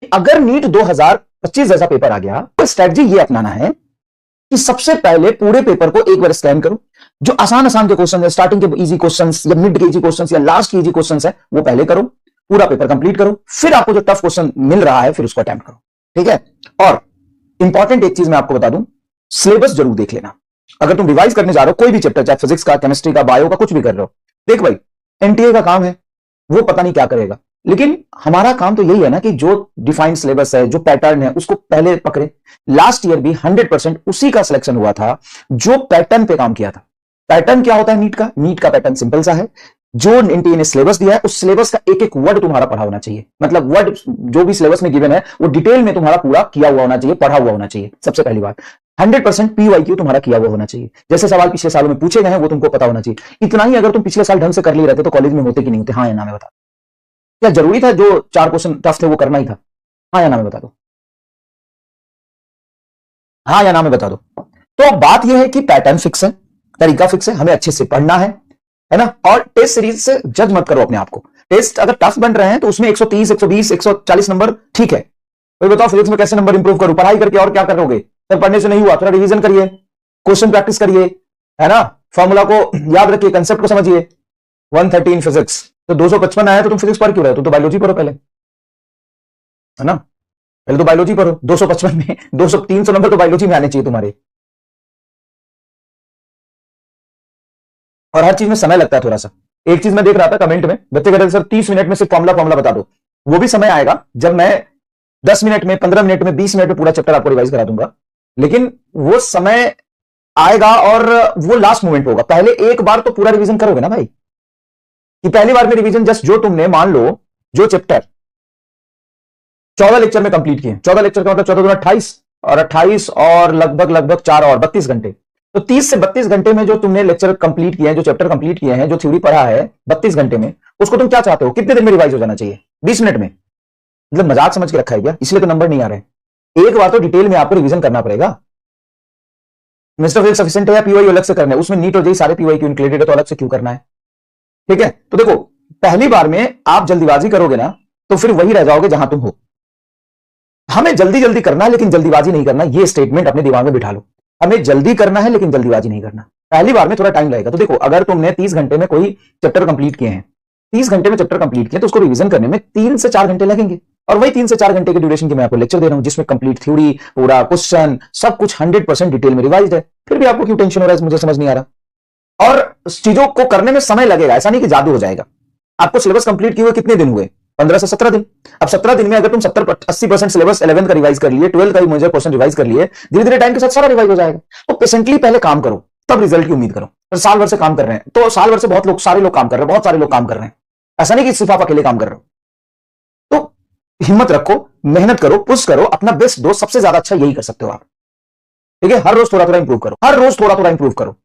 अगर नीट 2025 जैसा पेपर आ गया तो स्ट्रेटजी ये अपनाना है कि सबसे पहले पूरे पेपर को एक बार स्कैन करो। जो आसान आसान के क्वेश्चन है, स्टार्टिंग के इजी क्वेश्चंस या मिड के इजी क्वेश्चंस या लास्ट के इजी क्वेश्चंस है, वो पहले करो, पूरा पेपर कंप्लीट करो, फिर आपको जो टफ क्वेश्चन मिल रहा है फिर उसको अटेम्प्ट करो। ठीक है। और इंपॉर्टेंट एक चीज मैं आपको बता दूं, सिलेबस जरूर देख लेना। अगर तुम रिवाइज करने जा रहे हो कोई भी चैप्टर, चाहे फिजिक्स का, केमिस्ट्री का, बायो का, कुछ भी कर रहे हो, देख भाई एनटीए का काम है, वो पता नहीं क्या करेगा, लेकिन हमारा काम तो यही है ना कि जो डिफाइंड सिलेबस है, जो पैटर्न है, उसको पहले पकड़े। लास्ट ईयर भी 100% उसी का सिलेक्शन हुआ था जो पैटर्न पे काम किया था। पैटर्न क्या होता है नीट का? नीट का पैटर्न सिंपल सा है, जो एनटीए ने सिलेबस दिया है उस सिलेबस का एक एक वर्ड तुम्हारा पढ़ा होना चाहिए। मतलब वर्ड जो भी सिलेबस में गिवन है वो डिटेल में तुम्हारा पूरा किया हुआ होना चाहिए, पढ़ा हुआ होना चाहिए। सबसे पहली बात, 100% पीवाईक्यू तुम्हारा किया हुआ होना चाहिए। जैसे सवाल पिछले सालों में पूछे गए हैं वो तुमको पता होना चाहिए। इतना ही अगर तुम पिछले साल ढंग से कर लिए रहते तो कॉलेज में होते कि नहीं होते? हाँ या ना में बता। क्या जरूरी था जो 4 क्वेश्चन टफ थे वो करना ही था? हाँ या ना में बता दो। हाँ या ना में बता दो। तो बात यह है कि पैटर्न फिक्स है, तरीका फिक्स है, हमें अच्छे से पढ़ना है ना। और टेस्ट सीरीज से जज मत करो अपने आप को। टेस्ट अगर टफ बन रहे हैं तो उसमें 130, 120, 140 नंबर ठीक है। तो बताओ फिजिक्स में कैसे नंबर इंप्रूव करूं? पढ़ाई करके और क्या करोगे? तो पढ़ने से नहीं हुआ, थोड़ा रिवीजन करिए, क्वेश्चन प्रैक्टिस करिए, है ना, फॉर्मूला को याद रखिए, कंसेप्ट को समझिए। 113 फिजिक्स तो 255 आया तो तुम फिजिक्स पढ़ क्यों रहे हो? तो बायोलॉजी पढ़ो पहले, है ना, पहले तो बायोलॉजी पढ़ो। 255 में 200 300 नंबर तो बायोलॉजी में आने चाहिए तुम्हारे। और हर चीज में समय लगता है थोड़ा सा। एक चीज मैं देख रहा था कमेंट में, बच्चे कह रहे थे सर 30 मिनट में सिर्फ फॉर्मूला बता दो। वो भी समय आएगा जब मैं 10 मिनट में, 15 मिनट में, 20 मिनट में पूरा चैप्टर आपको रिवाइज करा दूंगा। लेकिन वो समय आएगा और वो लास्ट मोमेंट होगा। पहले एक बार तो पूरा रिवीजन करोगे ना भाई, कि पहली बार में रिवीजन जस्ट जो तुमने मान लो जो चैप्टर 14 लेक्चर में कंप्लीट किए, 14 लेक्चर का मतलब 14 28 और 28 और लगभग 4 और 32 घंटे। तो 30 से 32 घंटे में जो तुमने लेक्चर कंप्लीट किए हैं, जो चैप्टर कंप्लीट किए हैं, जो थ्योरी पढ़ा है 32 घंटे में, उसको तुम क्या चाहते हो? कितने दिन में रिवाइज हो जाना चाहिए? 20 मिनट में? मतलब मजाक समझ के रखा है क्या? इसलिए तो नंबर नहीं आ रहे। एक बार तो डिटेल में आपको रिवीजन करना पड़ेगा। मिस्टर फिजिक्स सफिशिएंट है या पीवाई अलग से करना है? उसमें नीट और जेई सारे पीवाई क्यों इंक्लूडेड है, तो अलग से क्यों करना है? ठीक है। तो देखो, पहली बार में आप जल्दीबाजी करोगे ना तो फिर वही रह जाओगे जहां तुम हो। हमें जल्दी जल्दी करना है लेकिन जल्दीबाजी नहीं करना, ये स्टेटमेंट अपने दिमाग में बिठा लो। हमें जल्दी करना है लेकिन जल्दीबाजी नहीं करना। पहली बार में थोड़ा टाइम लगेगा। तो देखो, अगर तुमने 30 घंटे में कोई चैप्टर कंप्लीट किए हैं, 30 घंटे में चैप्टर कंप्लीट किए, तो उसको रिवीजन करने में 3 से 4 घंटे लगेंगे। और वही 3 से 4 घंटे के ड्यूरेशन के मैं आपको लेक्चर दे रहा हूं, जिसमें कंप्लीट थ्योरी, पूरा क्वेश्चन, सब कुछ 100% डिटेल में रिवाइज है। फिर भी आपको क्यों टेंशन हो रहा है, मुझे समझ नहीं आ रहा। और चीजों को करने में समय लगेगा, ऐसा नहीं कि जादू हो जाएगा। आपको सिलेबस कंप्लीट किए हुए कितने दिन हुए? 15 से 17 दिन। अब 17 दिन में अगर तुम 70-80% सिलेबस 11 का रिवाइज कर लिए, 12 का भी मेजर क्वेश्चन रिवाइज कर लिए, धीरे धीरे टाइम के साथ सारा रिवाइज हो जाएगा। तो पेशेंटली पहले काम करो, तब रिजल्ट की उम्मीद करो। तो साल भर से काम कर रहे हैं, तो साल भर से बहुत लोग, सारे लोग काम कर रहे हैं, बहुत सारे लोग काम कर रहे हैं। ऐसा नहीं कि सिर्फ आप अकेले काम कर रहे हो। तो हिम्मत रखो, मेहनत करो, पुश करो, अपना बेस्ट दो। सबसे ज्यादा अच्छा यही कर सकते हो आप। ठीक है। हर रोज थोड़ा थोड़ा इंप्रूव करो, हर रोज थोड़ा थोड़ा इंप्रूव करो।